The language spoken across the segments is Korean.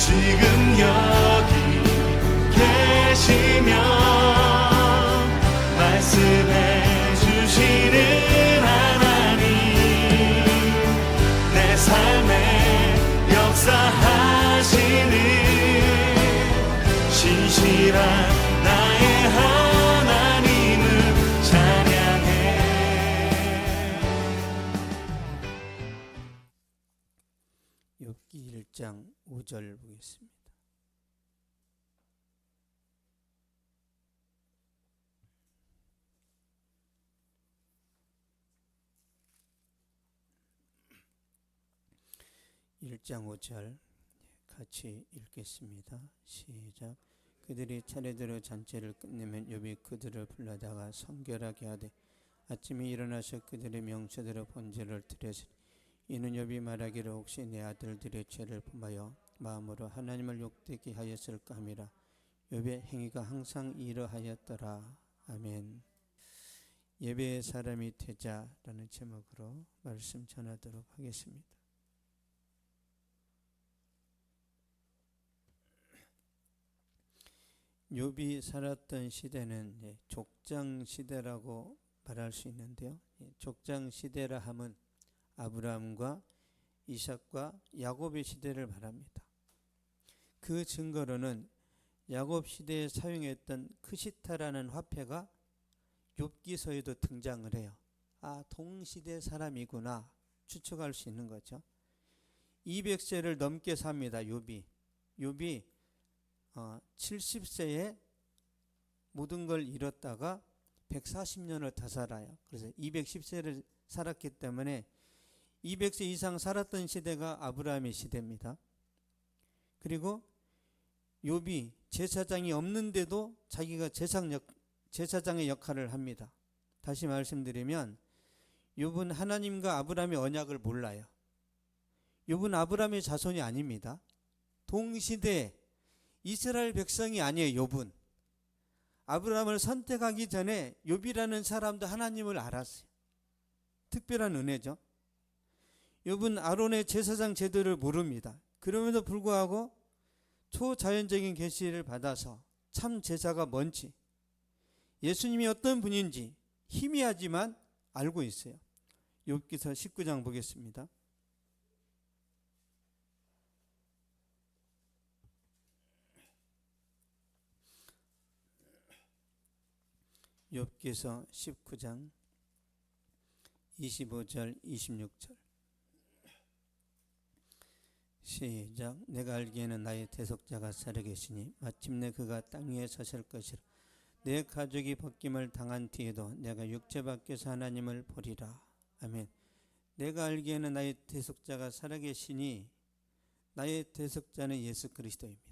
지금 여기 계시며 말씀해 주시는 하나님, 내 삶에 역사하시는 신실한 나의 하나님을 찬양해. 욥기 1장 5절 보겠습니다. (1장 5절) 같이 읽겠습니다. 시작. 그들이 차례대로 잔치를 끝내면 욥이 그들을 불러다가 성결하게 하되 아침에 일어나서 그들의 명체대로 번제를 드렸으니 이는 욥이 말하기를 혹시 내 아들들의 죄를 범하여 마음으로 하나님을 욕되게 하였을까 함이라. 욥의 행위가 항상 이러하였더라. 아멘. 예배의 사람이 되자라는 제목으로 말씀 전하도록 하겠습니다. 욥이 살았던 시대는 족장 시대라고 말할 수 있는데요. 족장 시대라 함은 아브라함과 이삭과 야곱의 시대를 말합니다. 그 증거로는 야곱 시대에 사용했던 크시타라는 화폐가 욥기서에도 등장을 해요. 아, 동시대 사람이구나 추측할 수 있는 거죠. 200세를 넘게 삽니다. 욥이 70세에 모든 걸 잃었다가 140년을 더 살아요. 그래서 210세를 살았기 때문에 200세 이상 살았던 시대가 아브라함의 시대입니다. 그리고 욥이 제사장이 없는데도 자기가 제사장의 역할을 합니다. 다시 말씀드리면 욥은 하나님과 아브라함의 언약을 몰라요. 욥은 아브라함의 자손이 아닙니다. 동시대 이스라엘 백성이 아니에요. 욥은 아브라함을 선택하기 전에 욥이라는 사람도 하나님을 알았어요. 특별한 은혜죠. 욥은 아론의 제사장 제도를 모릅니다. 그럼에도 불구하고 초자연적인 계시를 받아서 참 제사가 뭔지, 예수님이 어떤 분인지 희미하지만 알고 있어요. 욥기서 19장 보겠습니다. 욥기서 19장 25절 26절 시작. 내가 알기에는 나의 대속자가 살아계시니 마침내 그가 땅 위에 서실 것이라. 내 가족이 벗김을 당한 뒤에도 내가 육체 밖에서 하나님을 보리라. 아멘. 내가 알기에는 나의 대속자가 살아계시니 나의 대속자는 예수 그리스도입니다.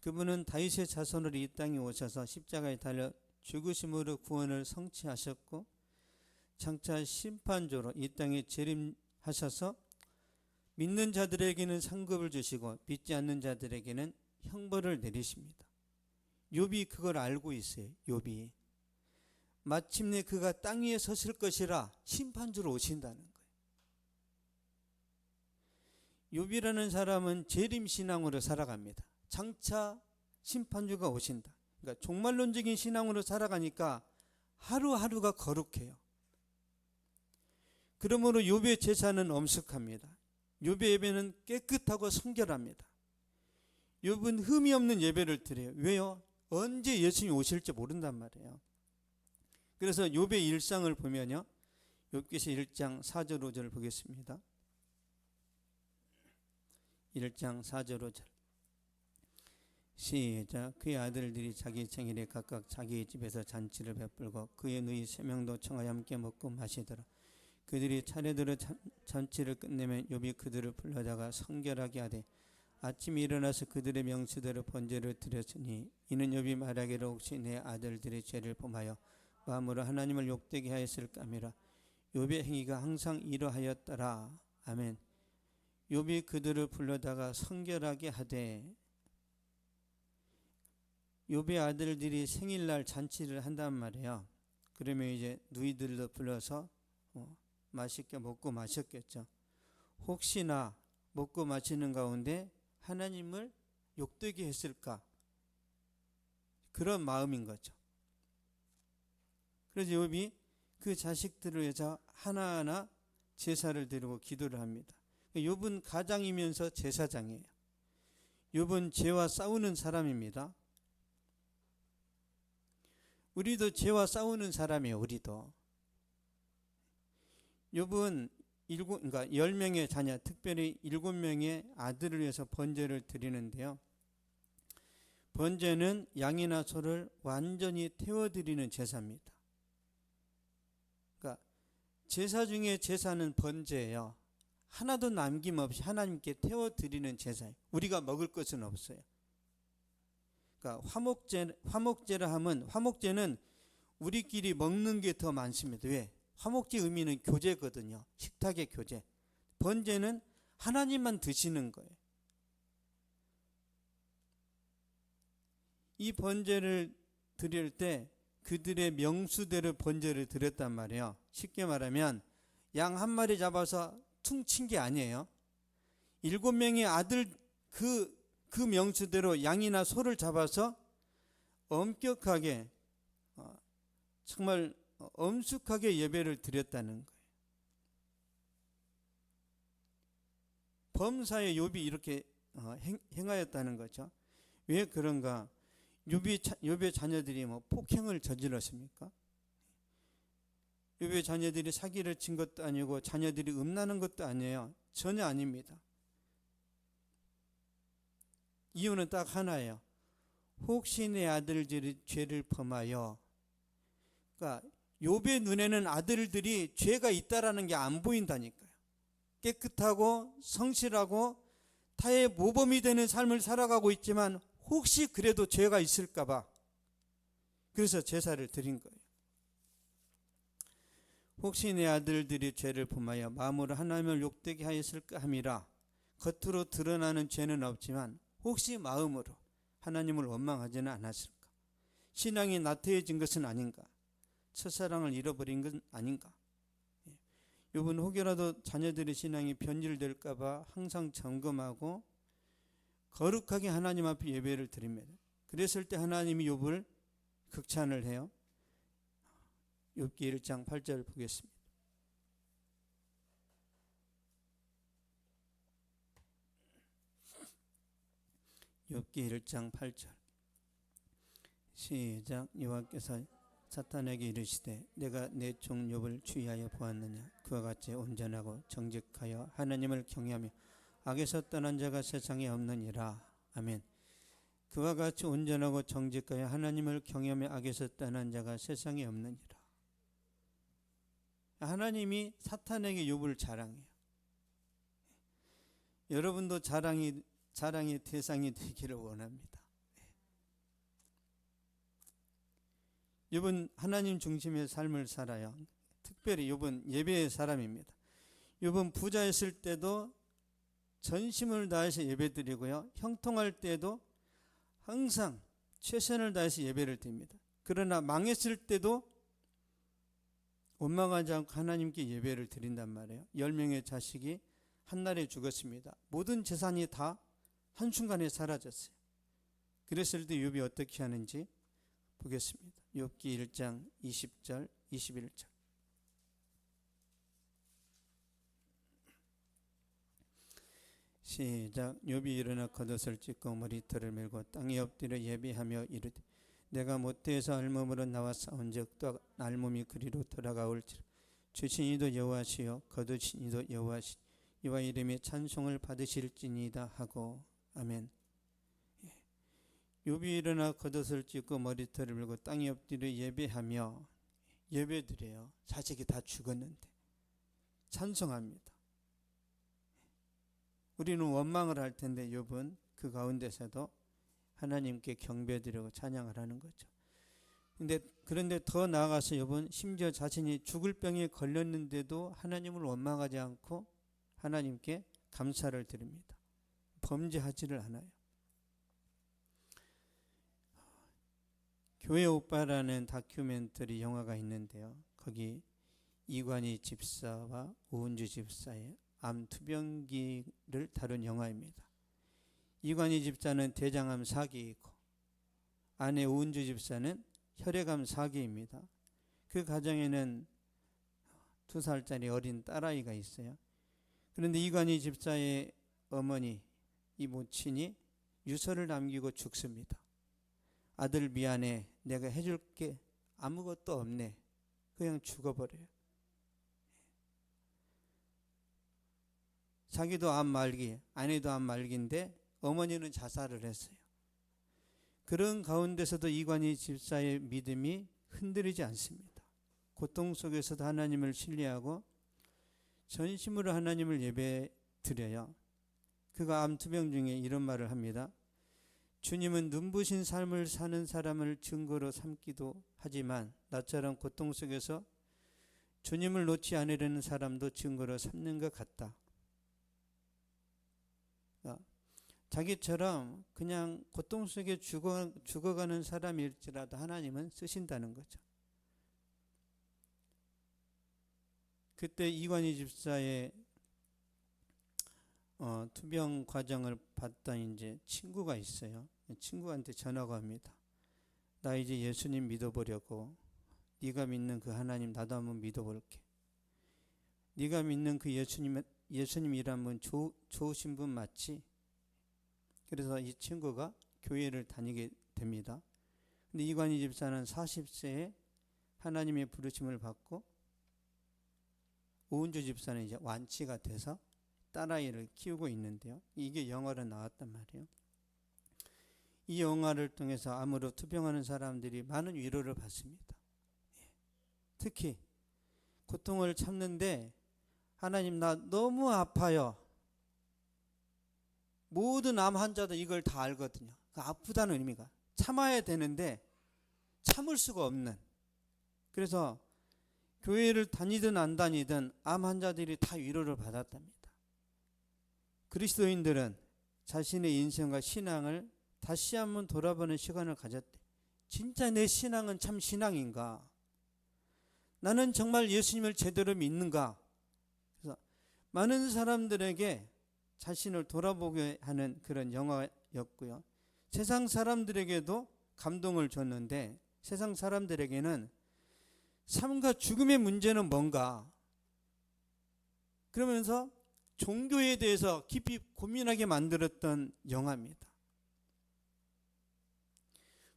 그분은 다윗의 자손으로 이 땅에 오셔서 십자가에 달려 죽으심으로 구원을 성취하셨고 장차 심판조로 이 땅에 재림하셔서 믿는 자들에게는 상급을 주시고 믿지 않는 자들에게는 형벌을 내리십니다. 욥이 그걸 알고 있어요. 욥이 마침내 그가 땅 위에 서실 것이라 심판주로 오신다는 거예요. 욥이라는 사람은 재림신앙으로 살아갑니다. 장차 심판주가 오신다. 그러니까 종말론적인 신앙으로 살아가니까 하루하루가 거룩해요. 그러므로 욥의 제사는 엄숙합니다. 욥의 예배는 깨끗하고 성결합니다. 욥은 흠이 없는 예배를 드려요. 왜요? 언제 예수님이 오실지 모른단 말이에요. 그래서 욥의 일상을 보면요, 욥기서 1장 4절 5절 보겠습니다. 1장 4절 5절 시작. 그의 아들들이 자기 생일에 각각 자기의 집에서 잔치를 베풀고 그의 누이 3명도 청하여 함께 먹고 마시더라. 그들이 차례대로 잔치를 끝내면 욥이 그들을 불러다가 성결하게 하되 아침에 일어나서 그들의 명수대로 번제를 드렸으니 이는 욥이 말하기를 혹시 내 아들들의 죄를 범하여 마음으로 하나님을 욕되게 하였을까 함이라. 욥의 행위가 항상 이러하였더라. 아멘. 욥이 그들을 불러다가 성결하게 하되, 욥의 아들들이 생일날 잔치를 한단 말이에요. 그러면 이제 누이들도 불러서 맛있게 먹고 마셨겠죠. 혹시나 먹고 마시는 가운데 하나님을 욕되게 했을까? 그런 마음인 거죠. 그래서 욥이 그 자식들을 위해서 하나하나 제사를 드리고 기도를 합니다. 욥은 가장이면서 제사장이에요. 욥은 죄와 싸우는 사람입니다. 우리도 죄와 싸우는 사람이에요. 우리도. 욥은 10명의 자녀, 특별히 7명의 아들을 위해서 번제를 드리는데요. 번제는 양이나 소를 완전히 태워드리는 제사입니다. 그러니까 제사 중에 제사는 번제예요. 하나도 남김없이 하나님께 태워드리는 제사예요. 우리가 먹을 것은 없어요. 그러니까 화목제라 하면, 화목제는 우리끼리 먹는 게 더 많습니다. 왜? 화목제 의미는 교제거든요. 식탁의 교제. 번제는 하나님만 드시는 거예요. 이 번제를 드릴 때 그들의 명수대로 번제를 드렸단 말이에요. 쉽게 말하면 양 한 마리 잡아서 퉁친 게 아니에요. 7명의 아들 그 명수대로 양이나 소를 잡아서 엄격하게, 정말 엄숙하게 예배를 드렸다는 거예요. 범사에 욥이 이렇게 행하였다는 거죠. 왜 그런가? 욥의 자녀들이 뭐 폭행을 저질렀습니까? 욥의 자녀들이 사기를 친 것도 아니고 자녀들이 음란한 것도 아니에요. 전혀 아닙니다. 이유는 딱 하나예요. 혹시 내 아들들이 죄를 범하여, 그러니까 욥의 눈에는 아들들이 죄가 있다라는 게 안 보인다니까요. 깨끗하고 성실하고 타의 모범이 되는 삶을 살아가고 있지만 혹시 그래도 죄가 있을까 봐 그래서 제사를 드린 거예요. 혹시 내 아들들이 죄를 범하여 마음으로 하나님을 욕되게 하였을까 함이라. 겉으로 드러나는 죄는 없지만 혹시 마음으로 하나님을 원망하지는 않았을까? 신앙이 나태해진 것은 아닌가? 첫사랑을 잃어버린 건 아닌가? 욥은 혹여라도 자녀들의 신앙이 변질될까 봐 항상 점검하고 거룩하게 하나님 앞에 예배를 드립니다. 그랬을 때 하나님이 욥을 극찬을 해요. 욥기 1장 8절 보겠습니다. 욥기 1장 8절 시작. 여호와께서 사탄에게 이르시되 내가 내 종 욥을 주의하여 보았느냐? 그와 같이 온전하고 정직하여 하나님을 경외하며 악에서 떠난 자가 세상에 없느니라. 아멘. 그와 같이 온전하고 정직하여 하나님을 경외하며 악에서 떠난 자가 세상에 없느니라. 하나님이 사탄에게 욥을 자랑해요. 여러분도 자랑의 대상이 되기를 원합니다. 욥은 하나님 중심의 삶을 살아요. 특별히 욥은 예배의 사람입니다. 욥은 부자였을 때도 전심을 다해서 예배드리고요. 형통할 때도 항상 최선을 다해서 예배를 드립니다. 그러나 망했을 때도 원망하지 않고 하나님께 예배를 드린단 말이에요. 10명의 자식이 한날에 죽었습니다. 모든 재산이 다 한순간에 사라졌어요. 그랬을 때 욥이 어떻게 하는지 보겠습니다. 욥기 1장 20절 21절 시작. 욥이 일어나 겉옷을 찢고 머리털을 밀고 땅에 엎드려 예배하며 이르되 내가 모태에서 알몸으로 나와 싸운즉 또 알몸이 그리로 돌아가올지라. 주신 이도 여호와시요 거두신 이도 여호와시 이와 이름의 찬송을 받으실지니이다 하고. 아멘. 욥이 일어나 겉옷을 찢고 머리털을 밀고 땅에 엎드려 예배하며 예배드려요. 자식이 다 죽었는데 찬송합니다. 우리는 원망을 할 텐데 욥은 그 가운데서도 하나님께 경배드리고 찬양을 하는 거죠. 그런데 더 나아가서 욥은 심지어 자신이 죽을 병에 걸렸는데도 하나님을 원망하지 않고 하나님께 감사를 드립니다. 범죄하지를 않아요. 교회 오빠라는 다큐멘터리 영화가 있는데요. 거기 이관희 집사와 오은주 집사의 암 투병기를 다룬 영화입니다. 이관희 집사는 대장암 4기이고 아내 우은주 집사는 혈액암 4기입니다. 그 가정에는 2살짜리 어린 딸아이가 있어요. 그런데 이관희 집사의 어머니, 이 모친이 유서를 남기고 죽습니다. 아들 미안해, 내가 해줄 게 아무것도 없네. 그냥 죽어버려요. 자기도 암 말기, 아내도 암 말기인데 어머니는 자살을 했어요. 그런 가운데서도 이관희 집사의 믿음이 흔들리지 않습니다. 고통 속에서도 하나님을 신뢰하고 전심으로 하나님을 예배 드려요. 그가 암투병 중에 이런 말을 합니다. 주님은 눈부신 삶을 사는 사람을 증거로 삼기도 하지만 나처럼 고통 속에서 주님을 놓지 않으려는 사람도 증거로 삼는 것 같다. 자기처럼 그냥 고통 속에 죽어가는 사람일지라도 하나님은 쓰신다는 거죠. 그때 이관희 집사의 투병 과정을 봤던 이제 친구가 있어요. 친구한테 전화가 옵니다. 나 이제 예수님 믿어보려고. 네가 믿는 그 하나님 나도 한번 믿어볼게. 네가 믿는 그 예수님이란 분 좋으신 분 맞지? 그래서 이 친구가 교회를 다니게 됩니다. 근데 이관희 집사는 40세에 하나님의 부르심을 받고 오은주 집사는 이제 완치가 돼서 딸아이를 키우고 있는데요. 이게 영화로 나왔단 말이에요. 이 영화를 통해서 암으로 투병하는 사람들이 많은 위로를 받습니다. 특히 고통을 참는데 하나님 나 너무 아파요. 모든 암 환자도 이걸 다 알거든요. 아프다는 의미가 참아야 되는데 참을 수가 없는. 그래서 교회를 다니든 안 다니든 암 환자들이 다 위로를 받았답니다. 그리스도인들은 자신의 인생과 신앙을 다시 한번 돌아보는 시간을 가졌대. 진짜 내 신앙은 참 신앙인가? 나는 정말 예수님을 제대로 믿는가? 그래서 많은 사람들에게 자신을 돌아보게 하는 그런 영화였고요. 세상 사람들에게도 감동을 줬는데 세상 사람들에게는 삶과 죽음의 문제는 뭔가? 그러면서 종교에 대해서 깊이 고민하게 만들었던 영화입니다.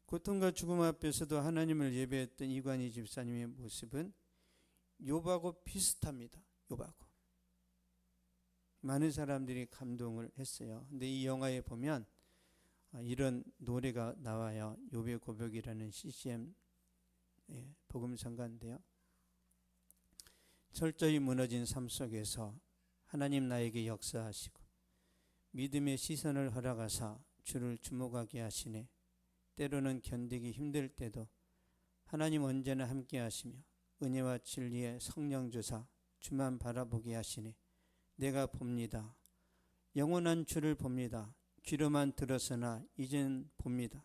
고통과 죽음 앞에서도 하나님을 예배했던 이관희 집사님의 모습은 욥하고 비슷합니다. 욥하고. 많은 사람들이 감동을 했어요. 근데 이 영화에 보면 이런 노래가 나와요. 욥의 고백이라는 CCM 복음성가인데요. 철저히 무너진 삶 속에서 하나님 나에게 역사하시고 믿음의 시선을 허락하사 주를 주목하게 하시네. 때로는 견디기 힘들 때도 하나님 언제나 함께 하시며 은혜와 진리의 성령 주사 주만 바라보게 하시네. 내가 봅니다. 영원한 주를 봅니다. 귀로만 들었으나 이젠 봅니다.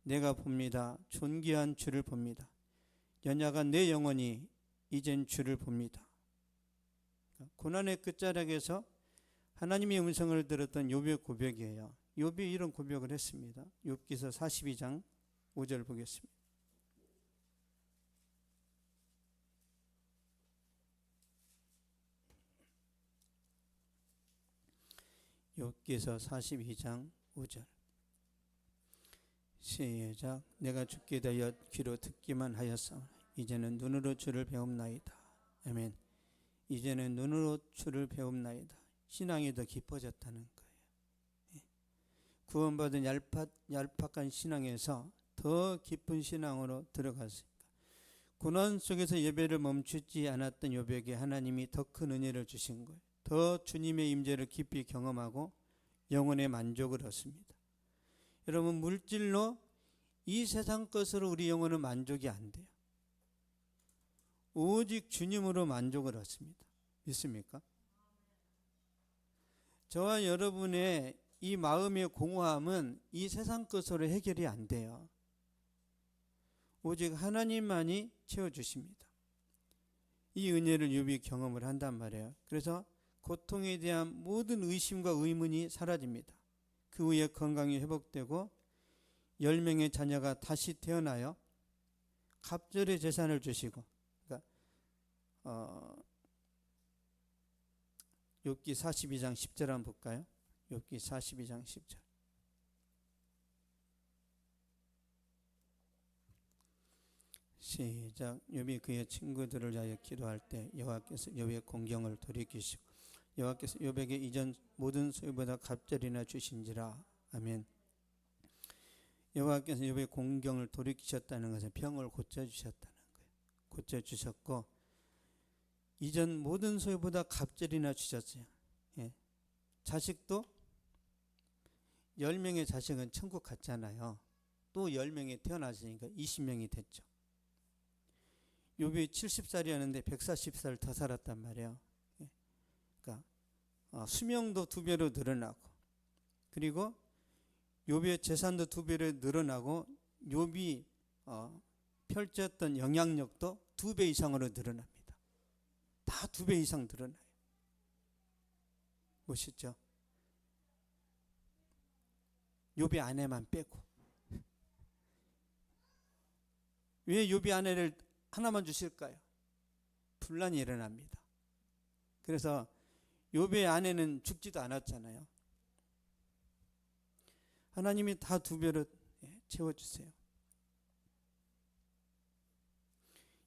내가 봅니다. 존귀한 주를 봅니다. 연약한 내 영혼이 이젠 주를 봅니다. 고난의 끝자락에서 하나님의 음성을 들었던 욥의 고백이에요. 욥이 이런 고백을 했습니다. 욥기서 42장 5절 보겠습니다. 욥기서 42장 5절 시작. 내가 죽게 되어 귀로 듣기만 하였사오나 이제는 눈으로 주를 배움나이다. 아멘. 이제는 눈으로 주를 배움나이다. 신앙이 더 깊어졌다는 거예요. 구원받은 얄팍한 신앙에서 더 깊은 신앙으로 들어갔으니까 고난 속에서 예배를 멈추지 않았던 욥에게 하나님이 더 큰 은혜를 주신 거예요. 더 주님의 임재를 깊이 경험하고 영혼의 만족을 얻습니다. 여러분, 물질로 이 세상 것으로 우리 영혼은 만족이 안 돼요. 오직 주님으로 만족을 얻습니다. 믿습니까? 저와 여러분의 이 마음의 공허함은 이 세상 것으로 해결이 안 돼요. 오직 하나님만이 채워주십니다. 이 은혜를 욥이 경험을 한단 말이에요. 그래서 고통에 대한 모든 의심과 의문이 사라집니다. 그 후에 건강이 회복되고 10명의 자녀가 다시 태어나요. 갑절의 재산을 주시고, 그러니까 욥기 42장 10절 한번 볼까요? 욥기 42장 10절. 시작. 욥이 그의 친구들을 위하여 기도할 때 여호와께서 욥의 공경을 돌이키시고 여호와께서 욥에게 이전 모든 소유보다 갑절이나 주신지라. 아멘. 여호와께서 욥의 공경을 돌이키셨다는 것은 병을 고쳐주셨다는 거예요. 고쳐주셨고 이전 모든 소유보다 갑절이나 주셨어요. 예. 자식도 10명의 자식은 천국 갔잖아요. 또 10명이 태어났으니까 20명이 됐죠. 욥이 70살이었는데 140살 더 살았단 말이에요. 예. 그러니까 수명도 2배로 늘어나고, 그리고 욥의 재산도 2배로 늘어나고, 욥이 펼쳤던 영향력도 2배 이상으로 늘어납니다. 다 2배 이상 늘어나요. 멋있죠? 욥의 아내만 빼고. 왜 욥의 아내를 하나만 주실까요? 분란이 일어납니다. 그래서 욥의 아내는 죽지도 않았잖아요. 하나님이 다 2배로 채워주세요.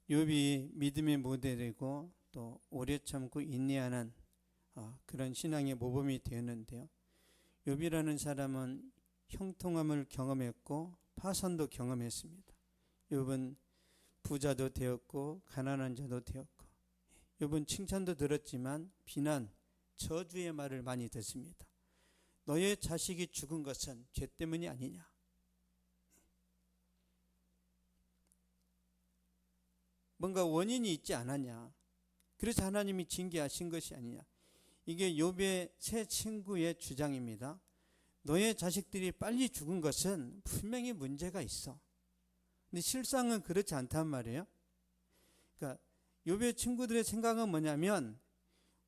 욥이 믿음의 모델이고 또 오래 참고 인내하는 그런 신앙의 모범이 되었는데요. 욥이라는 사람은 형통함을 경험했고 파산도 경험했습니다. 욥은 부자도 되었고 가난한 자도 되었고, 욥은 칭찬도 들었지만 비난, 저주의 말을 많이 듣습니다. 너의 자식이 죽은 것은 죄 때문이 아니냐, 뭔가 원인이 있지 않았냐, 그래서 하나님이 징계하신 것이 아니냐. 이게 욥의 세 친구의 주장입니다. 너의 자식들이 빨리 죽은 것은 분명히 문제가 있어. 근데 실상은 그렇지 않단 말이에요. 그러니까 욥의 친구들의 생각은 뭐냐면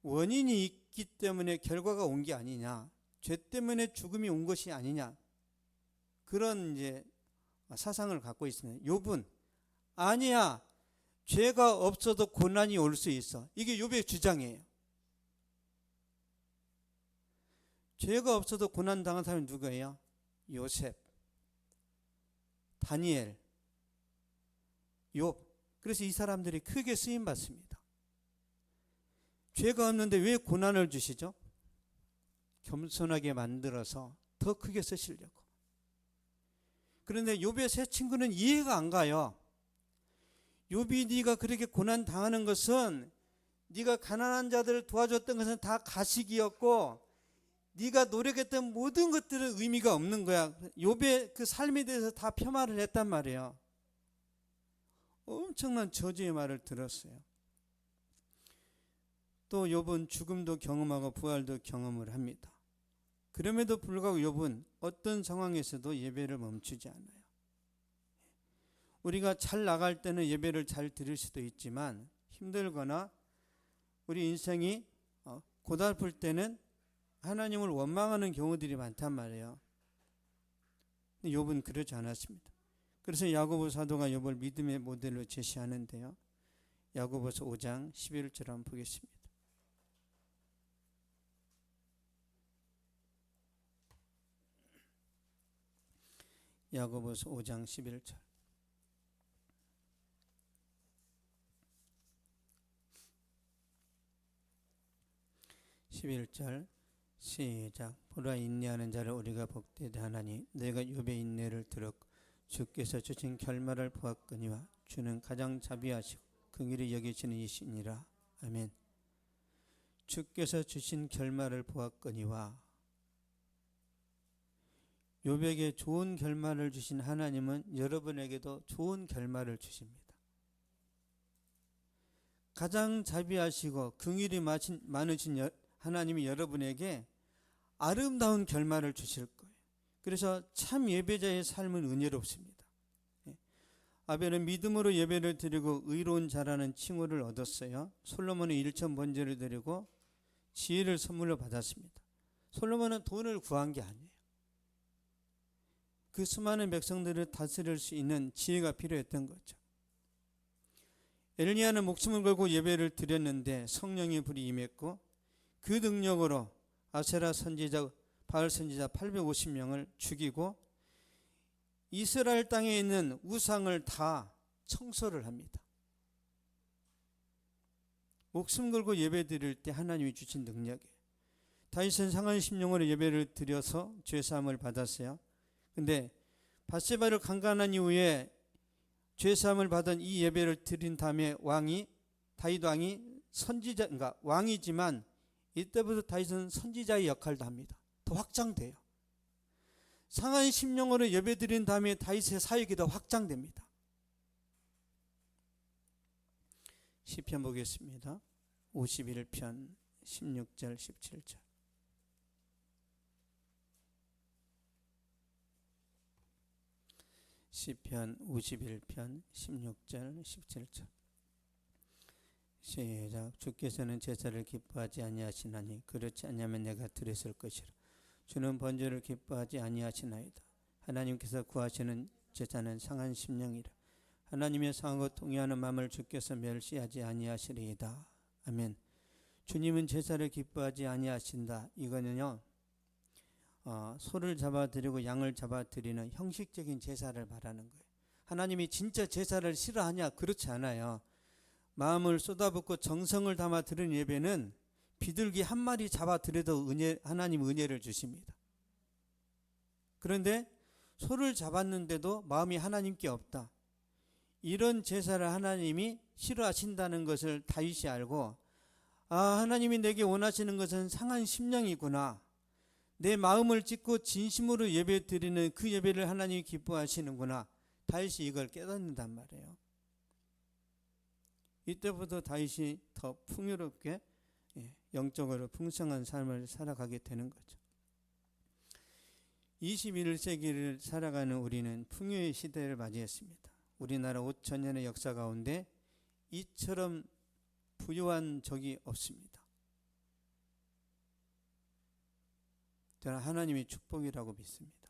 원인이 있기 때문에 결과가 온 게 아니냐, 죄 때문에 죽음이 온 것이 아니냐, 그런 이제 사상을 갖고 있습니다. 욥은 아니야, 죄가 없어도 고난이 올 수 있어. 이게 욥의 주장이에요. 죄가 없어도 고난 당한 사람이 누구예요? 요셉, 다니엘, 욥. 그래서 이 사람들이 크게 쓰임 받습니다. 죄가 없는데 왜 고난을 주시죠? 겸손하게 만들어서 더 크게 쓰시려고. 그런데 욥의 세 친구는 이해가 안 가요. 욥이 네가 그렇게 고난 당하는 것은 네가 가난한 자들을 도와줬던 것은 다 가식이었고 네가 노력했던 모든 것들은 의미가 없는 거야. 욥의 그 삶에 대해서 다 폄하를 했단 말이에요. 엄청난 저주의 말을 들었어요. 또 욥은 죽음도 경험하고 부활도 경험을 합니다. 그럼에도 불구하고 욥은 어떤 상황에서도 예배를 멈추지 않아요. 우리가 잘 나갈 때는 예배를 잘 드릴 수도 있지만 힘들거나 우리 인생이 고달플 때는 하나님을 원망하는 경우들이 많단 말이에요. 근데 욥은 그러지 않았습니다. 그래서 야고보 사도가 욥을 믿음의 모델로 제시하는데요. 야고보서 5장 11절 한번 보겠습니다. 야고보서 5장 11절. 시작. 보라, 인내하는 자를 우리가 복되다 하나니 내가 욥의 인내를 들었고 주께서 주신 결말을 보았거니와 주는 가장 자비하시고 긍휼히 여기시는 이시니라. 아멘. 주께서 주신 결말을 보았거니와, 욥에게 좋은 결말을 주신 하나님은 여러분에게도 좋은 결말을 주십니다. 가장 자비하시고 긍휼이 많으신 하나님이 여러분에게 아름다운 결말을 주실 거예요. 그래서 참 예배자의 삶은 은혜롭습니다. 아벨은 믿음으로 예배를 드리고 의로운 자라는 칭호를 얻었어요. 솔로몬은 1천 번제를 드리고 지혜를 선물로 받았습니다. 솔로몬은 돈을 구한 게 아니에요. 그 수많은 백성들을 다스릴 수 있는 지혜가 필요했던 거죠. 엘리야는 목숨을 걸고 예배를 드렸는데 성령의 불이 임했고 그 능력으로 아세라 선지자, 바알 선지자 850명을 죽이고 이스라엘 땅에 있는 우상을 다 청소를 합니다. 목숨 걸고 예배 드릴 때 하나님이 주신 능력이에요. 다윗은 상한 심령으로 예배를 드려서 죄사함을 받았어요. 근데 밧세바를 강간한 이후에 죄사함을 받은 이 예배를 드린 다음에 다윗 왕이 선지자, 그러니까 왕이지만 이때부터 다윗은 선지자의 역할도 합니다. 더 확장돼요. 상한 심령으로 예배 드린 다음에 다윗의 사역이 더 확장됩니다. 시편 보겠습니다. 51편 16절 17절. 시편 51편 16절 17절. 시작. 주께서는 제사를 기뻐하지 아니하시나니 그렇지 아니하면 내가 드렸을 것이라. 주는 번제를 기뻐하지 아니하시나이다. 하나님께서 구하시는 제사는 상한 심령이라. 하나님의 상하고 동의하는 마음을 주께서 멸시하지 아니하시리이다. 아멘. 주님은 제사를 기뻐하지 아니하신다. 이거는요, 소를 잡아드리고 양을 잡아드리는 형식적인 제사를 말하는 거예요. 하나님이 진짜 제사를 싫어하냐? 그렇지 않아요. 마음을 쏟아붓고 정성을 담아 드리는 예배는 비둘기 한 마리 잡아드려도 하나님 은혜를 주십니다. 그런데 소를 잡았는데도 마음이 하나님께 없다. 이런 제사를 하나님이 싫어하신다는 것을 다윗이 알고, 하나님이 내게 원하시는 것은 상한 심령이구나. 내 마음을 찢고 진심으로 예배 드리는 그 예배를 하나님이 기뻐하시는구나. 다윗이 이걸 깨닫는단 말이에요. 이때부터 다윗이 더 풍요롭게 영적으로 풍성한 삶을 살아가게 되는 거죠. 21세기를 살아가는 우리는 풍요의 시대를 맞이했습니다. 우리나라 5천년의 역사 가운데 이처럼 부유한 적이 없습니다. 저는 하나님의 축복이라고 믿습니다.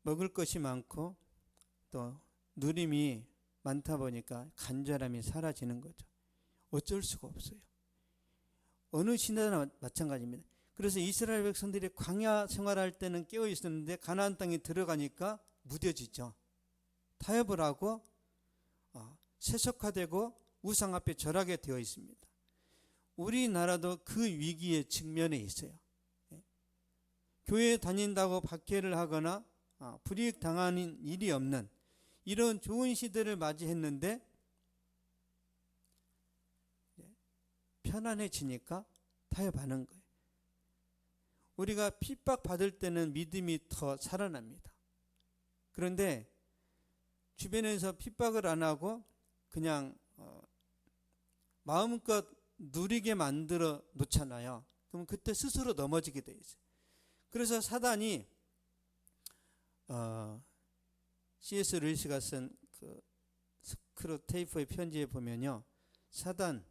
먹을 것이 많고 또 누림이 많다 보니까 간절함이 사라지는 거죠. 어쩔 수가 없어요. 어느 시대나 마찬가지입니다. 그래서 이스라엘 백성들이 광야 생활할 때는 깨어 있었는데 가나안 땅에 들어가니까 무뎌지죠. 타협을 하고 세속화되고 우상 앞에 절하게 되어 있습니다. 우리나라도 그 위기에 직면해 있어요. 교회에 다닌다고 박해를 하거나 불이익 당하는 일이 없는 이런 좋은 시대를 맞이했는데 편안해지니까 타협하는 거예요. 우리가 핍박받을 때는 믿음이 더 살아납니다. 그런데 주변에서 핍박을 안 하고 그냥 마음껏 누리게 만들어 놓잖아요. 그럼 그때 스스로 넘어지게 돼 있어요. 그래서 사단이 C.S. 루이스가 쓴 그 스크루테이프의 편지에 보면요, 사단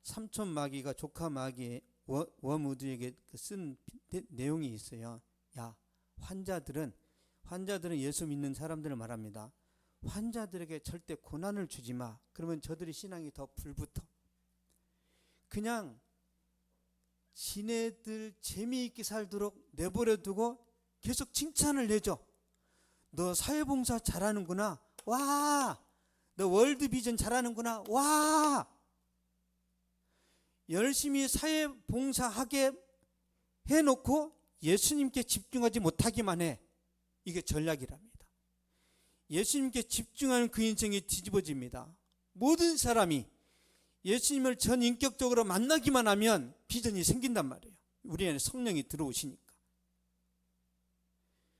삼촌 마귀가 조카 마귀 워무드에게 쓴 내용이 있어요. 야, 환자들은 예수 믿는 사람들을 말합니다. 환자들에게 절대 고난을 주지 마. 그러면 저들의 신앙이 더 불붙어. 그냥 지네들 재미있게 살도록 내버려 두고 계속 칭찬을 해줘. 너 사회봉사 잘하는구나. 와! 너 월드비전 잘하는구나. 와! 열심히 사회봉사하게 해놓고 예수님께 집중하지 못하기만 해. 이게 전략이랍니다. 예수님께 집중하는 그 인생이 뒤집어집니다. 모든 사람이 예수님을 전인격적으로 만나기만 하면 비전이 생긴단 말이에요. 우리 안에 성령이 들어오시니까.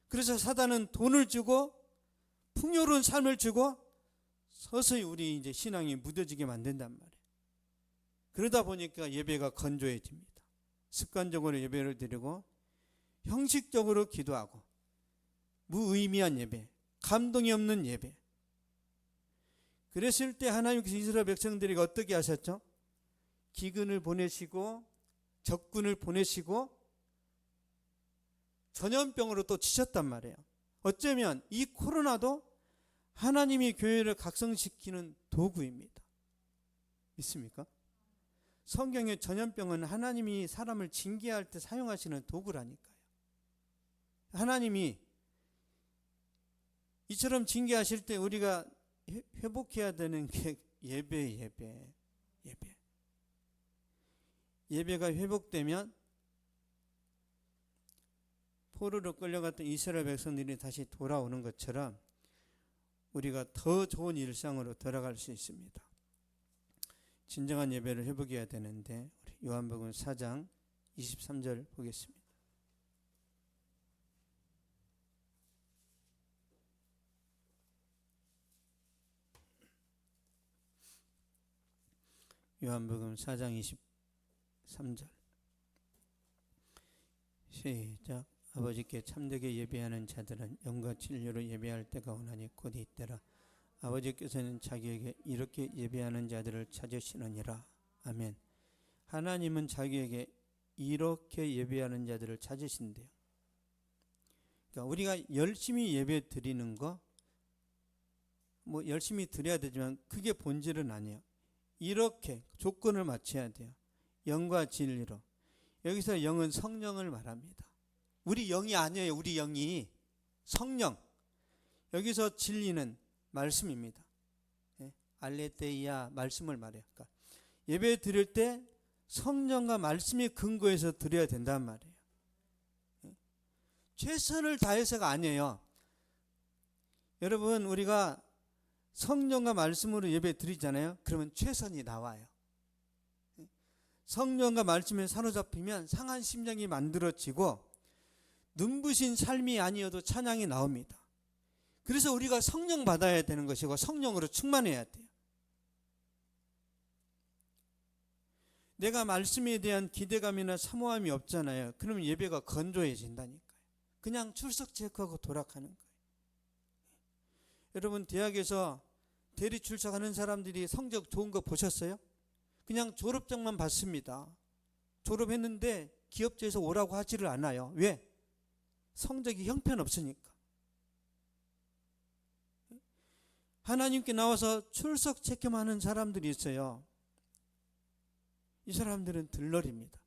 그래서 사단은 돈을 주고 풍요로운 삶을 주고 서서히 우리 이제 신앙이 무뎌지게 만든단 말이에요. 그러다 보니까 예배가 건조해집니다. 습관적으로 예배를 드리고 형식적으로 기도하고 무의미한 예배, 감동이 없는 예배. 그랬을 때 하나님께서 이스라엘 백성들에게 어떻게 하셨죠? 기근을 보내시고 적군을 보내시고 전염병으로 또 치셨단 말이에요. 어쩌면 이 코로나도 하나님이 교회를 각성시키는 도구입니다. 믿습니까? 성경의 전염병은 하나님이 사람을 징계할 때 사용하시는 도구라니까요. 하나님이 이처럼 징계하실 때 우리가 회복해야 되는 게 예배가 회복되면 포로로 끌려갔던 이스라엘 백성들이 다시 돌아오는 것처럼 우리가 더 좋은 일상으로 돌아갈 수 있습니다. 진정한 예배를 회복해야 되는데 우리 요한복음 4장 23절 보겠습니다. 요한복음 4장 23절 시작. 아버지께 참되게 예배하는 자들은 영과 진리로 예배할 때가 오나니 곧 이때라. 아버지께서는 자기에게 이렇게 예배하는 자들을 찾으시느니라. 아멘. 하나님은 자기에게 이렇게 예배하는 자들을 찾으신대요. 그러니까 우리가 열심히 예배 드리는 거 뭐 열심히 드려야 되지만 그게 본질은 아니에요. 이렇게 조건을 맞춰야 돼요. 영과 진리로. 여기서 영은 성령을 말합니다. 우리 영이 아니에요. 우리 영이 성령. 여기서 진리는 말씀입니다. 알레테이아 말씀을 말해요. 그러니까 예배 드릴 때 성령과 말씀이 근거해서 드려야 된단 말이에요. 최선을 다해서가 아니에요. 여러분 우리가 성령과 말씀으로 예배 드리잖아요. 그러면 최선이 나와요. 성령과 말씀에 사로잡히면 상한 심령이 만들어지고 눈부신 삶이 아니어도 찬양이 나옵니다. 그래서 우리가 성령 받아야 되는 것이고 성령으로 충만해야 돼요. 내가 말씀에 대한 기대감이나 사모함이 없잖아요. 그러면 예배가 건조해진다니까요. 그냥 출석 체크하고 돌아가는 거예요. 여러분 대학에서 대리 출석하는 사람들이 성적 좋은 거 보셨어요? 그냥 졸업장만 받습니다. 졸업했는데 기업체에서 오라고 하지를 않아요. 왜? 성적이 형편없으니까. 하나님께 나와서 출석 체크만 하는 사람들이 있어요. 이 사람들은 들러리입니다.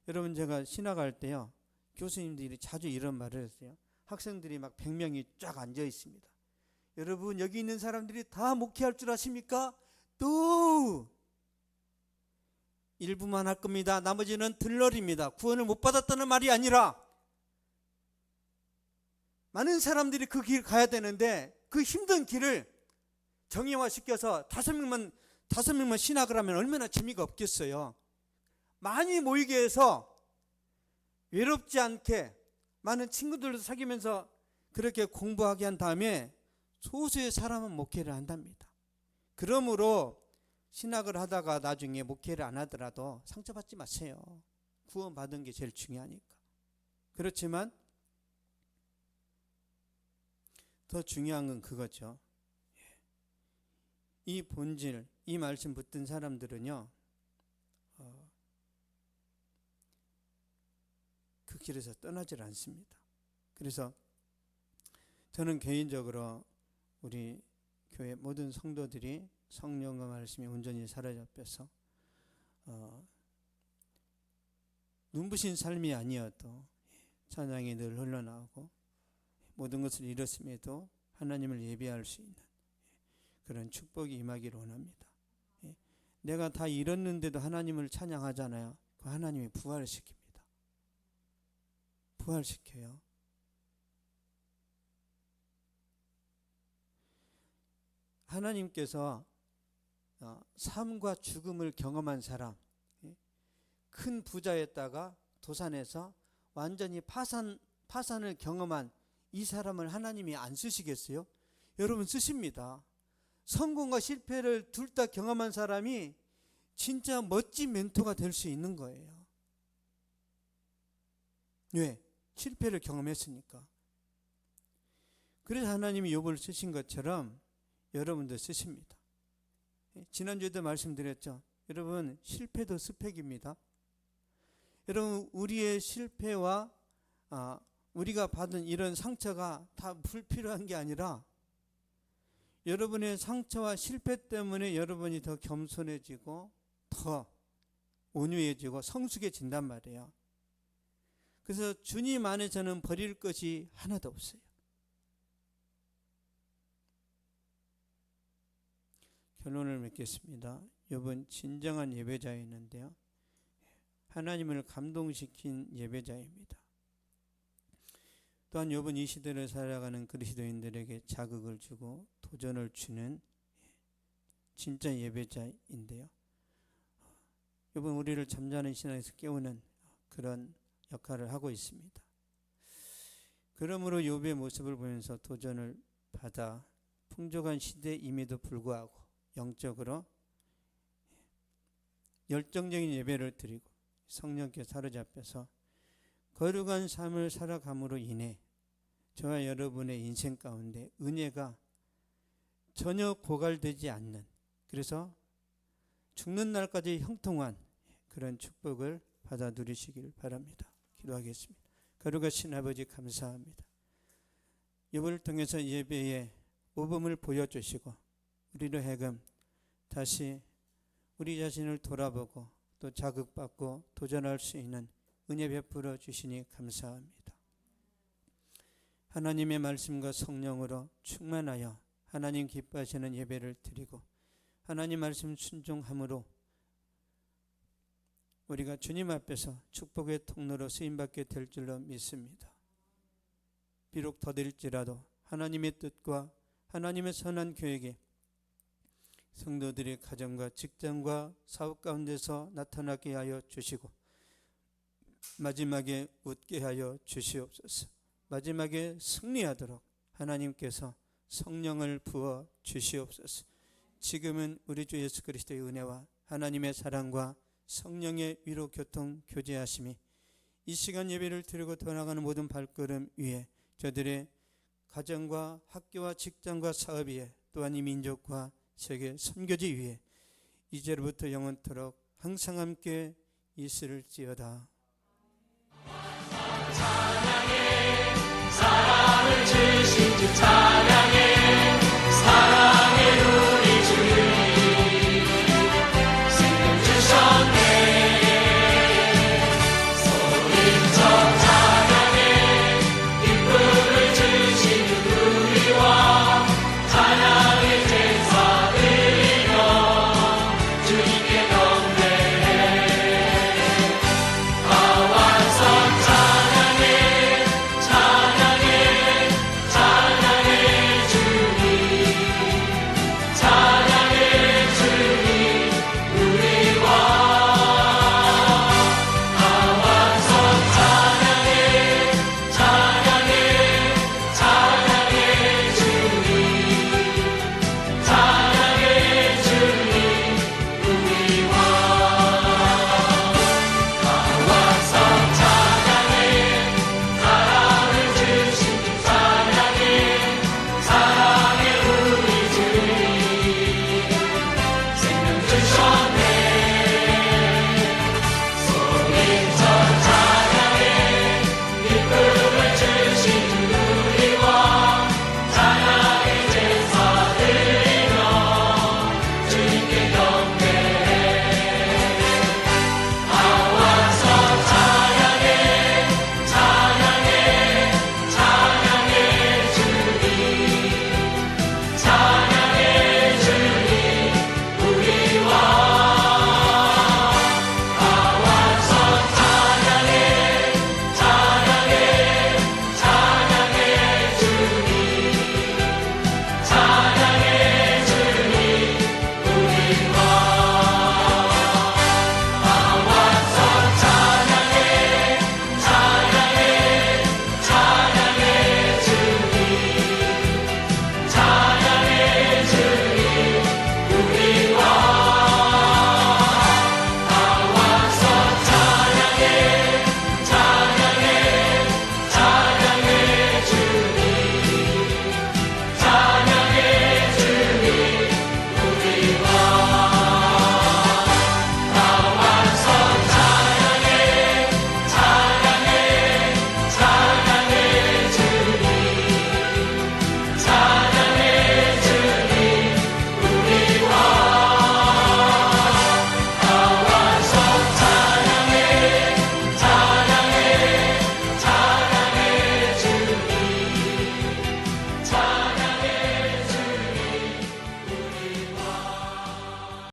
여러분 제가 신학할 때요. 교수님들이 자주 이런 말을 했어요. 학생들이 막 100명이 쫙 앉아 있습니다. 여러분 여기 있는 사람들이 다 목회할 줄 아십니까? 또 일부만 할 겁니다. 나머지는 들러리입니다. 구원을 못 받았다는 말이 아니라 많은 사람들이 그 길 가야 되는데 그 힘든 길을 정형화시켜서 5명만 신학을 하면 얼마나 재미가 없겠어요. 많이 모이게 해서 외롭지 않게 많은 친구들도 사귀면서 그렇게 공부하게 한 다음에 소수의 사람은 목회를 한답니다. 그러므로 신학을 하다가 나중에 목회를 안 하더라도 상처받지 마세요. 구원받은 게 제일 중요하니까. 그렇지만 더 중요한 건 그거죠. 이 본질, 이 말씀 붙든 사람들은요, 그 길에서 떠나질 않습니다. 그래서 저는 개인적으로 우리 교회 모든 성도들이 성령과 말씀이 온전히 사로잡혀서 눈부신 삶이 아니어도 찬양이 늘 흘러나오고 모든 것을 잃었음에도 하나님을 예배할 수 있는 그런 축복이 임하기를 원합니다. 내가 다 잃었는데도 하나님을 찬양하잖아요. 그 하나님이 부활시킵니다. 부활시켜요. 하나님께서 삶과 죽음을 경험한 사람, 큰 부자였다가 도산에서 완전히 파산을 경험한 이 사람을 하나님이 안 쓰시겠어요? 여러분 쓰십니다. 성공과 실패를 둘 다 경험한 사람이 진짜 멋진 멘토가 될 수 있는 거예요. 왜? 실패를 경험했으니까. 그래서 하나님이 욥을 쓰신 것처럼 여러분도 쓰십니다. 지난주에도 말씀드렸죠. 여러분, 실패도 스펙입니다. 여러분, 우리의 실패와 우리가 받은 이런 상처가 다 불필요한 게 아니라 여러분의 상처와 실패 때문에 여러분이 더 겸손해지고 더 온유해지고 성숙해진단 말이에요. 그래서 주님 안에서는 버릴 것이 하나도 없어요. 결론을 맺겠습니다. 이번 진정한 예배자였는데요, 하나님을 감동시킨 예배자입니다. 또한 이번 이 시대를 살아가는 그리스도인들에게 자극을 주고 도전을 주는 진짜 예배자인데요, 이번 우리를 잠자는 신앙에서 깨우는 그런 역할을 하고 있습니다. 그러므로 욥의 모습을 보면서 도전을 받아 풍족한 시대임에도 불구하고 영적으로 열정적인 예배를 드리고 성령께 사로잡혀서 거룩한 삶을 살아감으로 인해 저와 여러분의 인생 가운데 은혜가 전혀 고갈되지 않는, 그래서 죽는 날까지 형통한 그런 축복을 받아 누리시길 바랍니다. 기도하겠습니다. 거룩하신 아버지, 감사합니다. 욥을 통해서 예배의 모범을 보여주시고 우리로 하여금 다시 우리 자신을 돌아보고 또 자극받고 도전할 수 있는 은혜 베풀어 주시니 감사합니다. 하나님의 말씀과 성령으로 충만하여 하나님 기뻐하시는 예배를 드리고 하나님 말씀 순종함으로 우리가 주님 앞에서 축복의 통로로 쓰임받게 될 줄로 믿습니다. 비록 더딜지라도 하나님의 뜻과 하나님의 선한 계획에 성도들의 가정과 직장과 사업 가운데서 나타나게 하여 주시고 마지막에 웃게 하여 주시옵소서. 마지막에 승리하도록 하나님께서 성령을 부어 주시옵소서. 지금은 우리 주 예수 그리스도의 은혜와 하나님의 사랑과 성령의 위로 교통 교제하심이 이 시간 예배를 드리고 돌아가는 모든 발걸음 위에 저들의 가정과 학교와 직장과 사업 위에 또한 이 민족과 세계 선교지 위에 이제로부터 영원토록 항상 함께 있을지어다. 찬양해 사랑을 주신 주 찬양